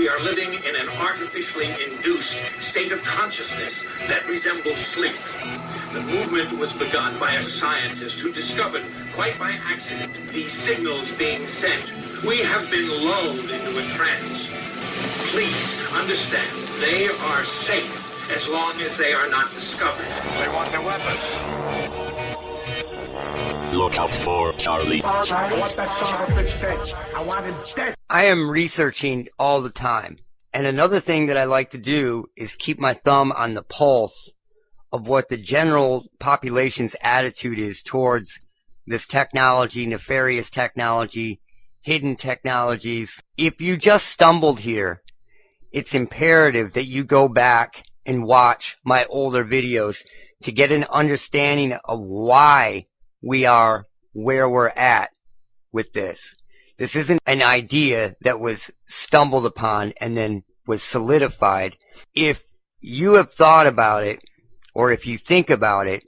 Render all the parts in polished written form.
we are living in an artificially induced state of consciousness that resembles sleep. The movement was begun by a scientist who discovered, quite by accident, these signals being sent. We have been lulled into a trance. Please understand, they are safe as long as they are not discovered. They want their weapons. Look out for Charlie. I want that son of a bitch dead. I want him dead. I am researching all the time. And another thing that I like to do is keep my thumb on the pulse of what the general population's attitude is towards this technology, nefarious technology, hidden technologies. If you just stumbled here, it's imperative that you go back and watch my older videos to get an understanding of why we are where we're at with this. This isn't an idea that was stumbled upon and then was solidified. If you have thought about it, or if you think about it,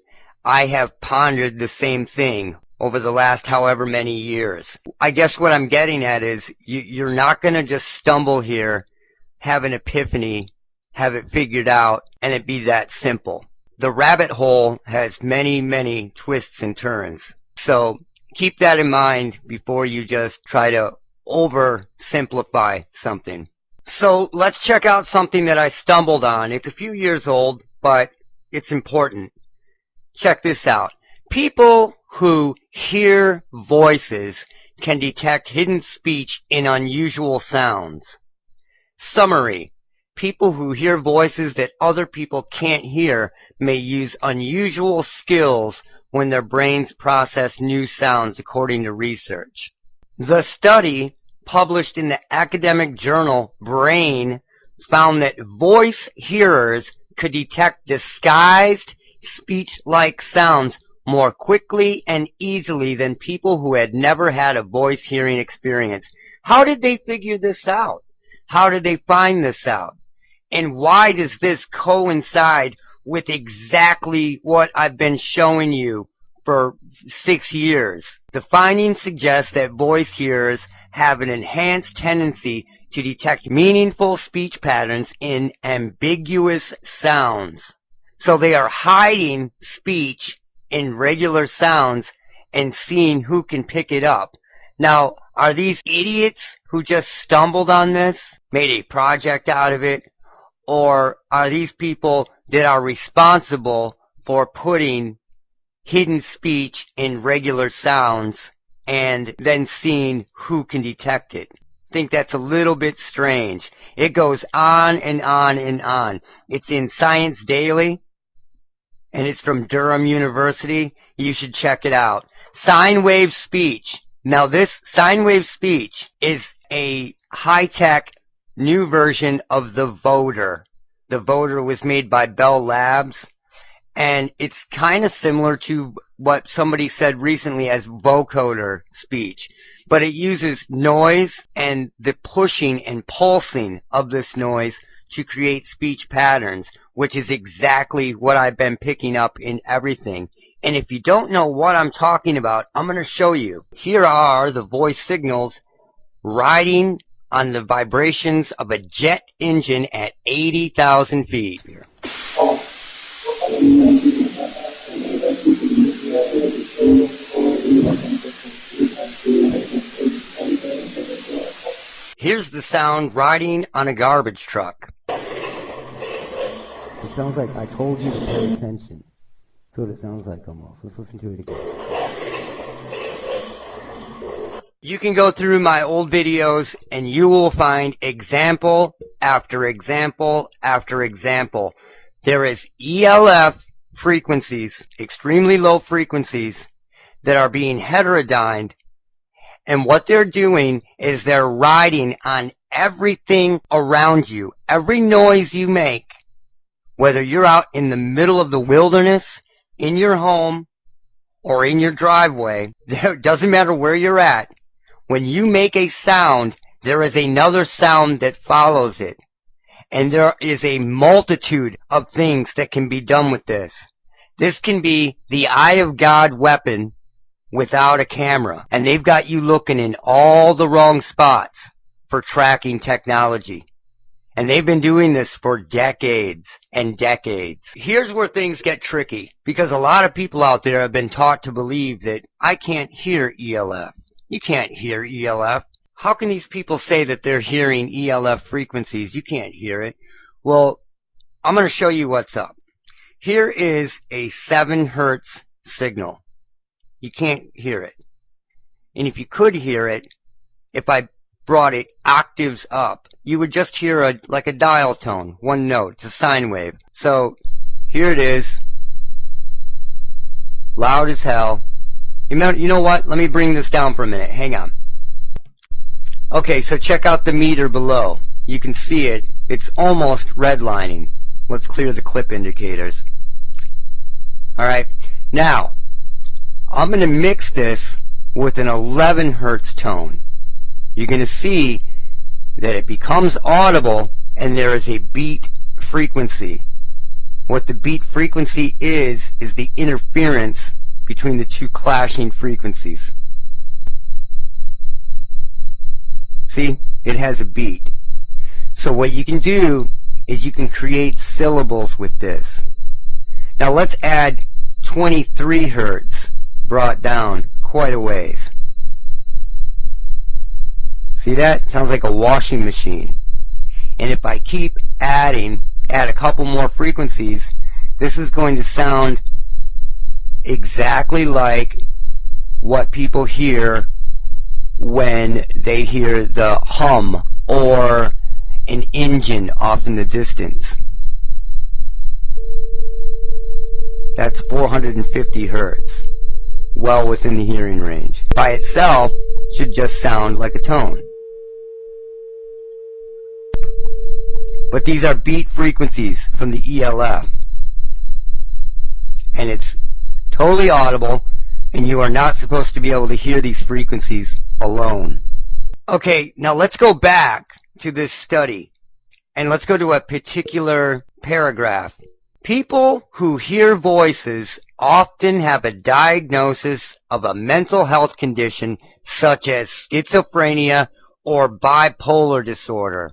I have pondered the same thing over the last however many years. I guess what I'm getting at is you're not going to just stumble here, have an epiphany, have it figured out, and it be that simple. The rabbit hole has many, many twists and turns. So keep that in mind before you just try to oversimplify something. So let's check out something that I stumbled on. It's a few years old, but it's important. Check this out. People who hear voices can detect hidden speech in unusual sounds. Summary. People who hear voices that other people can't hear may use unusual skills when their brains process new sounds, according to research. The study, published in the academic journal Brain, found that voice hearers could detect disguised speech-like sounds more quickly and easily than people who had never had a voice hearing experience. How did they figure this out? How did they find this out? And why does this coincide with exactly what I've been showing you for 6 years? The findings suggest that voice hearers have an enhanced tendency to detect meaningful speech patterns in ambiguous sounds. So they are hiding speech in regular sounds and seeing who can pick it up. Now, are these idiots who just stumbled on this, made a project out of it? Or are these people that are responsible for putting hidden speech in regular sounds and then seeing who can detect it? I think that's a little bit strange. It goes on and on and on. It's in Science Daily, and it's from Durham University. You should check it out. Sine wave speech. Now this sine wave speech is a high-tech new version of the voder. The voder was made by Bell Labs, and it's kind of similar to what somebody said recently as vocoder speech, but it uses noise and the pushing and pulsing of this noise to create speech patterns, which is exactly what I've been picking up in everything. And if you don't know what I'm talking about, I'm going to show you. Here are the voice signals riding on the vibrations of a jet engine at 80,000 feet. Here's the sound riding on a garbage truck. It sounds like I told you to pay attention. That's what it sounds like almost. Let's listen to it again. You can go through my old videos and you will find example after example after example. There is ELF frequencies, extremely low frequencies, that are being heterodyned, and what they're doing is they're riding on everything around you. Every noise you make, whether you're out in the middle of the wilderness, in your home, or in your driveway, it doesn't matter where you're at. When you make a sound, there is another sound that follows it. And there is a multitude of things that can be done with this. This can be the eye of God weapon without a camera. And they've got you looking in all the wrong spots for tracking technology. And they've been doing this for decades and decades. Here's where things get tricky, because a lot of people out there have been taught to believe that I can't hear ELF. You can't hear ELF. How can these people say that they're hearing ELF frequencies? You can't hear it. Well, I'm going to show you what's up. Here is a 7 hertz signal. You can't hear it. And if you could hear it, if I brought it octaves up, you would just hear like a dial tone, one note. It's a sine wave. So here it is, loud as hell. You know what? Let me bring this down for a minute. Hang on. Okay, so check out the meter below. You can see it. It's almost redlining. Let's clear the clip indicators. Alright, now I'm going to mix this with an 11 hertz tone. You're going to see that it becomes audible and there is a beat frequency. What the beat frequency is the interference between the two clashing frequencies. See, it has a beat. So what you can do is you can create syllables with this. Now let's add 23 hertz, brought down quite a ways. See that? Sounds like a washing machine. And if I keep add a couple more frequencies, this is going to sound exactly like what people hear when they hear the hum or an engine off in the distance. That's 450 hertz, well within the hearing range. By itself, should just sound like a tone. But these are beat frequencies from the ELF. And it's totally audible, and you are not supposed to be able to hear these frequencies alone. Okay, now let's go back to this study, and let's go to a particular paragraph. People who hear voices often have a diagnosis of a mental health condition such as schizophrenia or bipolar disorder.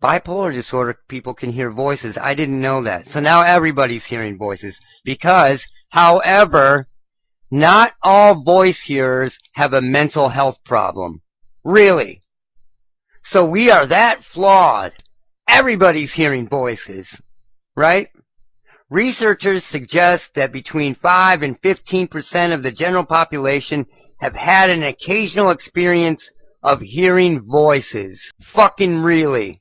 Bipolar disorder, people can hear voices. I didn't know that. So now everybody's hearing voices. Because, however, not all voice hearers have a mental health problem. Really. So we are that flawed. Everybody's hearing voices. Right? Researchers suggest that between 5 and 15% of the general population have had an occasional experience of hearing voices. Fucking really.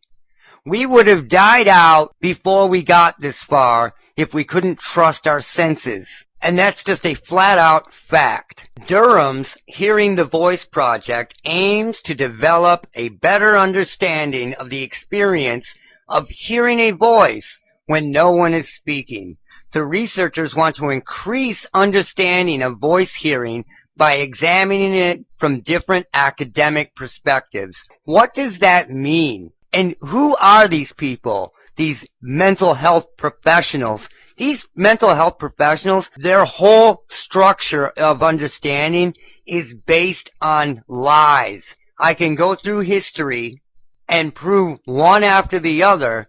We would have died out before we got this far if we couldn't trust our senses. And that's just a flat-out fact. Durham's Hearing the Voice project aims to develop a better understanding of the experience of hearing a voice when no one is speaking. The researchers want to increase understanding of voice hearing by examining it from different academic perspectives. What does that mean? And who are these people? These mental health professionals. These mental health professionals, their whole structure of understanding is based on lies. I can go through history and prove one after the other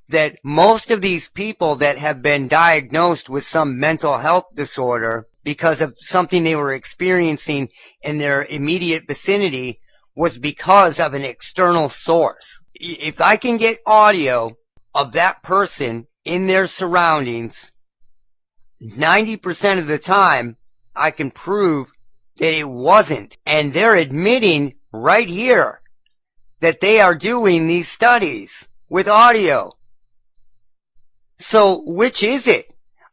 that most of these people that have been diagnosed with some mental health disorder because of something they were experiencing in their immediate vicinity was because of an external source. If I can get audio of that person in their surroundings, 90% of the time I can prove that it wasn't. And they're admitting right here that they are doing these studies with audio. So which is it?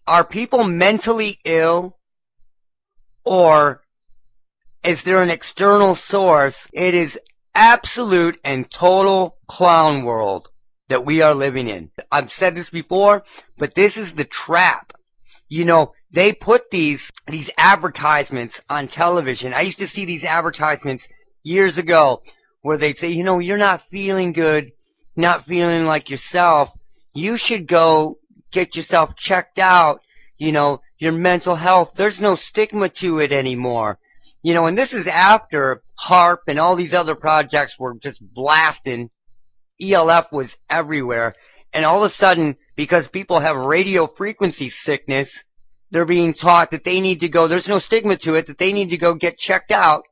Are people mentally ill? Or is there an external source? It is absolute and total clown world that we are living in. I've said this before, but this is the trap. You know, they put these advertisements on television. I used to see these advertisements years ago where they'd say, you know, you're not feeling good, not feeling like yourself. You should go get yourself checked out. You know, your mental health, there's no stigma to it anymore. You know, and this is after HARP and all these other projects were just blasting ELF was everywhere. And all of a sudden, because people have radio frequency sickness, they're being taught that they need to go, there's no stigma to it, that they need to go get checked out.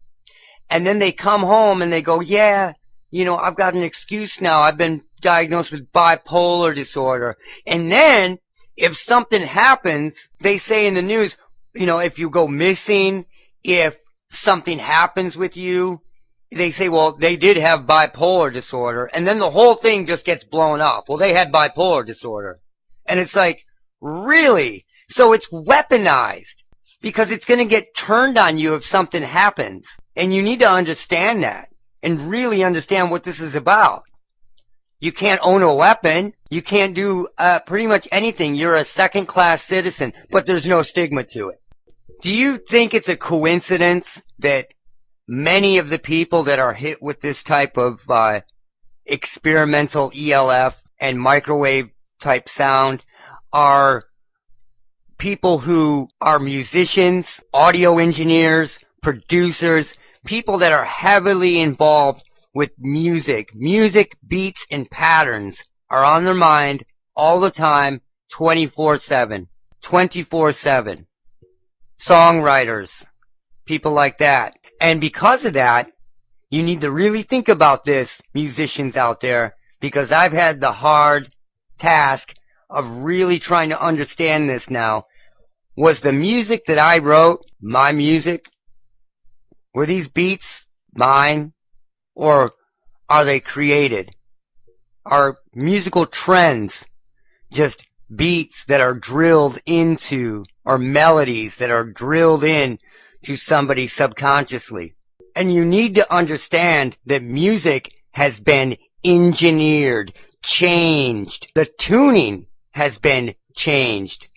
And then they come home and they go, yeah, you know, I've got an excuse now. I've been diagnosed with bipolar disorder. And then, if something happens, they say in the news, you know, if you go missing, if something happens with you, they say, well, they did have bipolar disorder. And then the whole thing just gets blown up. Well, they had bipolar disorder. And it's like, really? So it's weaponized because it's going to get turned on you if something happens. And you need to understand that and really understand what this is about. You can't own a weapon. You can't do pretty much anything. You're a second-class citizen, but there's no stigma to it. Do you think it's a coincidence that many of the people that are hit with this type of experimental ELF and microwave type sound are people who are musicians, audio engineers, producers, people that are heavily involved with music? Music, beats, and patterns are on their mind all the time, 24/7. 24/7. Songwriters, people like that. And because of that, you need to really think about this, musicians out there, because I've had the hard task of really trying to understand this now. Was the music that I wrote my music? Were these beats mine? Or are they created? Are musical trends just beats that are drilled into, or melodies that are drilled in to somebody subconsciously? And you need to understand that music has been engineered, changed. The tuning has been changed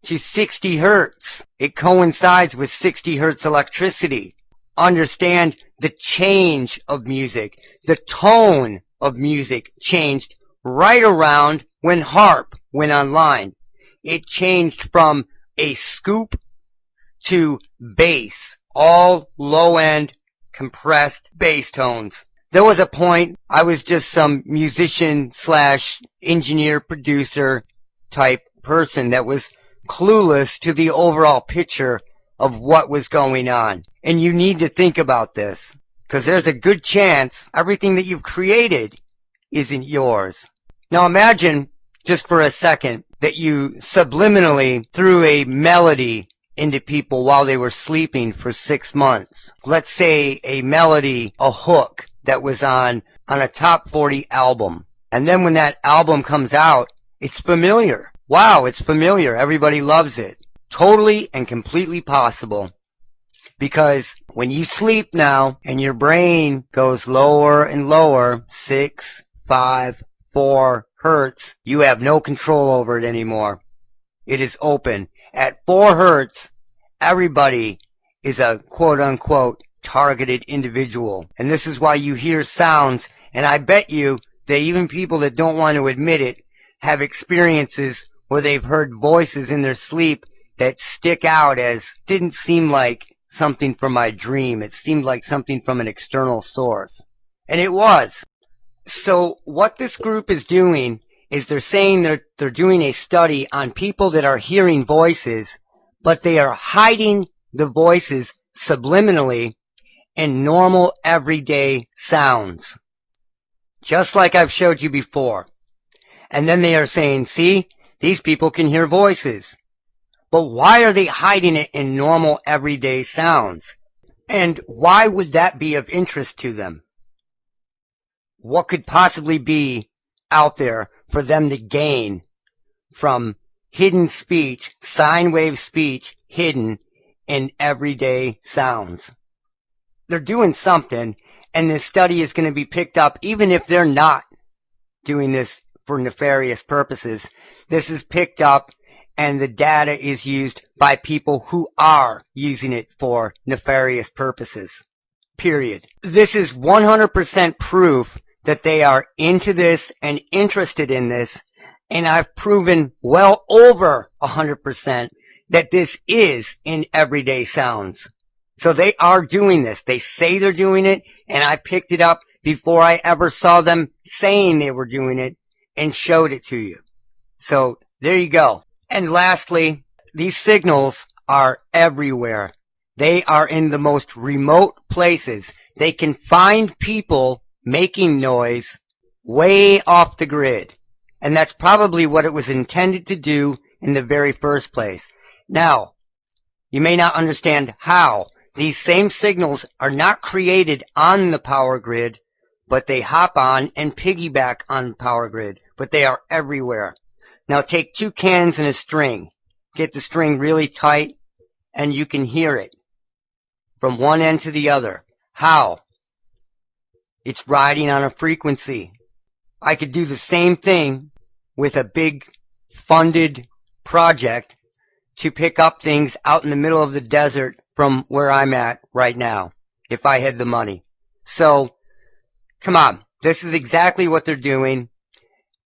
to 60 hertz. It coincides with 60 hertz electricity. Understand the change of music. The tone of music changed right around when harp went online. It changed from a scoop to bass, all low-end compressed bass tones. There was a point I was just some musician slash engineer producer type person that was clueless to the overall picture of what was going on. And you need to think about this, because there's a good chance everything that you've created isn't yours. Now imagine, just for a second, that you subliminally threw a melody into people while they were sleeping for 6 months. Let's say a melody, a hook that was on a top 40 album. And then when that album comes out, it's familiar. Wow, it's familiar. Everybody loves it. Totally and completely possible. Because when you sleep now and your brain goes lower and lower, 6, 5, 4 hertz, you have no control over it anymore. It is open. At 4 hertz, everybody is a quote-unquote targeted individual. And this is why you hear sounds, and I bet you that even people that don't want to admit it have experiences where they've heard voices in their sleep that stick out as didn't seem like something from my dream. It seemed like something from an external source. And it was. So what this group is doing is they're saying they're doing a study on people that are hearing voices, but they are hiding the voices subliminally in normal everyday sounds. Just like I've showed you before. And then they are saying, see, these people can hear voices. But why are they hiding it in normal everyday sounds? And why would that be of interest to them? What could possibly be out there for them to gain from hidden speech, sine wave speech, hidden in everyday sounds? They're doing something, and this study is going to be picked up even if they're not doing this for nefarious purposes. This is picked up, and the data is used by people who are using it for nefarious purposes. Period. This is 100% proof that they are into this and interested in this, and I've proven well over 100% that this is in everyday sounds. So they are doing this. They say they're doing it, and I picked it up before I ever saw them saying they were doing it and showed it to you. So there you go. And lastly, these signals are everywhere. They are in the most remote places. They can find people making noise way off the grid. And that's probably what it was intended to do in the very first place. Now, you may not understand how. These same signals are not created on the power grid, but they hop on and piggyback on the power grid. But they are everywhere. Now take 2 cans and a string. Get the string really tight, and you can hear it from one end to the other. How? It's riding on a frequency. I could do the same thing with a big funded project to pick up things out in the middle of the desert from where I'm at right now, if I had the money. So, come on. This is exactly what they're doing.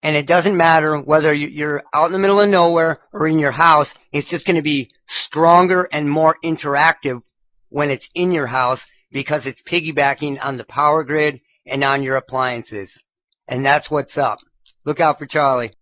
And it doesn't matter whether you're out in the middle of nowhere or in your house. It's just going to be stronger and more interactive when it's in your house because it's piggybacking on the power grid and on your appliances. And that's what's up. Look out for Charlie.